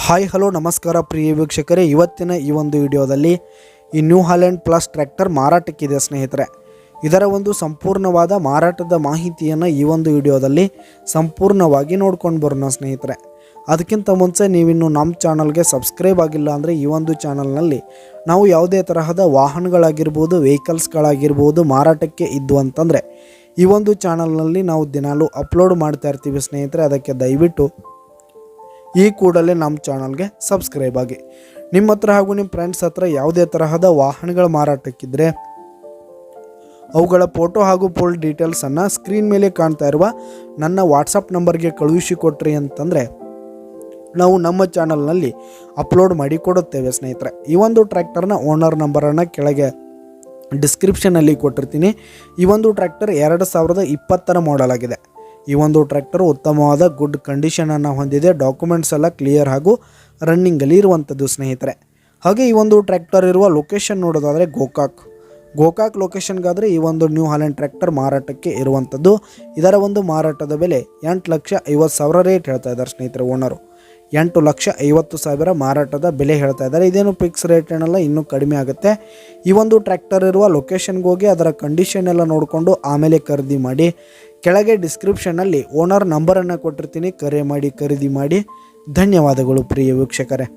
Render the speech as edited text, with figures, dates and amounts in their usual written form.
Hi hello ನಮಸ್ಕಾರ ಪ್ರಿಯ ವೀಕ್ಷಕರೇ, ಇವತ್ತಿನ ಈ ಒಂದು ವಿಡಿಯೋದಲ್ಲಿ ಈ ನ್ಯೂ ಹಾಲೆಂಡ್ ಪ್ಲಸ್ ಟ್ರ್ಯಾಕ್ಟರ್ ಮಾರಾಟಕ್ಕಿದೆ ಸ್ನೇಹಿತರೆ. ಇದರ ಒಂದು ಸಂಪೂರ್ಣವಾದ ಮಾರಾಟದ ಮಾಹಿತಿಯನ್ನು ಈ ಒಂದು ವಿಡಿಯೋದಲ್ಲಿ ಸಂಪೂರ್ಣವಾಗಿ ನೋಡ್ಕೊಂಡು ಬರೋಣ ಸ್ನೇಹಿತರೆ. ಅದಕ್ಕಿಂತ ಮುಂಚೆ ನೀವಿನ್ನು ನಮ್ಮ ಚಾನಲ್ಗೆ ಸಬ್ಸ್ಕ್ರೈಬ್ ಆಗಿಲ್ಲ ಅಂದರೆ ಈ ಒಂದು ಚಾನಲ್ನಲ್ಲಿ ನಾವು ಯಾವುದೇ ತರಹದ ವಾಹನಗಳಾಗಿರ್ಬೋದು, ವೆಹಿಕಲ್ಸ್ಗಳಾಗಿರ್ಬೋದು ಮಾರಾಟಕ್ಕೆ ಇದ್ದು ಅಂತಂದರೆ ಈ ಒಂದು ಚಾನಲ್ನಲ್ಲಿ ನಾವು ದಿನಾಲೂ ಅಪ್ಲೋಡ್ ಮಾಡ್ತಾ ಇರ್ತೀವಿ ಸ್ನೇಹಿತರೆ. ಅದಕ್ಕೆ ದಯವಿಟ್ಟು ಈ ಕೂಡಲೇ ನಮ್ಮ ಚಾನಲ್ಗೆ ಸಬ್ಸ್ಕ್ರೈಬ್ ಆಗಿ. ನಿಮ್ಮ ಹತ್ರ ಹಾಗೂ ನಿಮ್ಮ ಫ್ರೆಂಡ್ಸ್ ಹತ್ರ ಯಾವುದೇ ತರಹದ ವಾಹನಗಳ ಮಾರಾಟಕ್ಕಿದ್ರೆ ಅವುಗಳ ಫೋಟೋ ಹಾಗೂ ಫುಲ್ ಡೀಟೇಲ್ಸನ್ನು ಸ್ಕ್ರೀನ್ ಮೇಲೆ ಕಾಣ್ತಾ ಇರುವ ನನ್ನ ವಾಟ್ಸಪ್ ನಂಬರ್ಗೆ ಕಳುಹಿಸಿಕೊಟ್ರಿ ಅಂತಂದರೆ ನಾವು ನಮ್ಮ ಚಾನಲ್ನಲ್ಲಿ ಅಪ್ಲೋಡ್ ಮಾಡಿ ಕೊಡುತ್ತೇವೆ ಸ್ನೇಹಿತರೆ. ಈ ಒಂದು ಟ್ರ್ಯಾಕ್ಟರ್ನ ಓನರ್ ನಂಬರನ್ನು ಕೆಳಗೆ ಡಿಸ್ಕ್ರಿಪ್ಷನಲ್ಲಿ ಕೊಟ್ಟಿರ್ತೀನಿ. ಈ ಒಂದು ಟ್ರ್ಯಾಕ್ಟರ್ 2020 ಮಾಡೆಲ್ ಆಗಿದೆ. ಈ ಒಂದು ಟ್ರ್ಯಾಕ್ಟರ್ ಉತ್ತಮವಾದ ಗುಡ್ ಕಂಡೀಷನನ್ನು ಹೊಂದಿದೆ. ಡಾಕ್ಯುಮೆಂಟ್ಸ್ ಎಲ್ಲ ಕ್ಲಿಯರ್ ಹಾಗೂ ರನ್ನಿಂಗಲ್ಲಿ ಇರುವಂಥದ್ದು ಸ್ನೇಹಿತರೆ. ಹಾಗೆ ಈ ಒಂದು ಟ್ರ್ಯಾಕ್ಟರ್ ಇರುವ ಲೊಕೇಶನ್ ನೋಡೋದಾದರೆ ಗೋಕಾಕ್ ಲೊಕೇಶನ್ಗಾದರೆ ಈ ಒಂದು ನ್ಯೂ ಹಾಲೆಂಡ್ ಟ್ರ್ಯಾಕ್ಟರ್ ಮಾರಾಟಕ್ಕೆ ಇರುವಂಥದ್ದು. ಇದರ ಒಂದು ಮಾರಾಟದ ಬೆಲೆ 8,50,000 ರೇಟ್ ಹೇಳ್ತಾ ಇದ್ದಾರೆ ಸ್ನೇಹಿತರೆ. ಓನರು 8,50,000 ಮಾರಾಟದ ಬೆಲೆ ಹೇಳ್ತಾ ಇದ್ದಾರೆ. ಇದೇನು ಫಿಕ್ಸ್ ರೇಟ್ ಏನಲ್ಲ, ಇನ್ನೂ ಕಡಿಮೆ ಆಗುತ್ತೆ. ಈ ಒಂದು ಟ್ರ್ಯಾಕ್ಟರ್ ಇರುವ ಲೊಕೇಶನ್ಗೆ ಹೋಗಿ ಅದರ ಕಂಡೀಷನ್ ಎಲ್ಲ ನೋಡಿಕೊಂಡು ಆಮೇಲೆ ಖರೀದಿ ಮಾಡಿ. ಕೆಳಗೆ ಡಿಸ್ಕ್ರಿಪ್ಷನ್ನಲ್ಲಿ ಓನರ್ ನಂಬರನ್ನು ಕೊಟ್ಟಿರ್ತೀನಿ, ಕರೆ ಮಾಡಿ ಖರೀದಿ ಮಾಡಿ. ಧನ್ಯವಾದಗಳು ಪ್ರಿಯ ವೀಕ್ಷಕರೇ.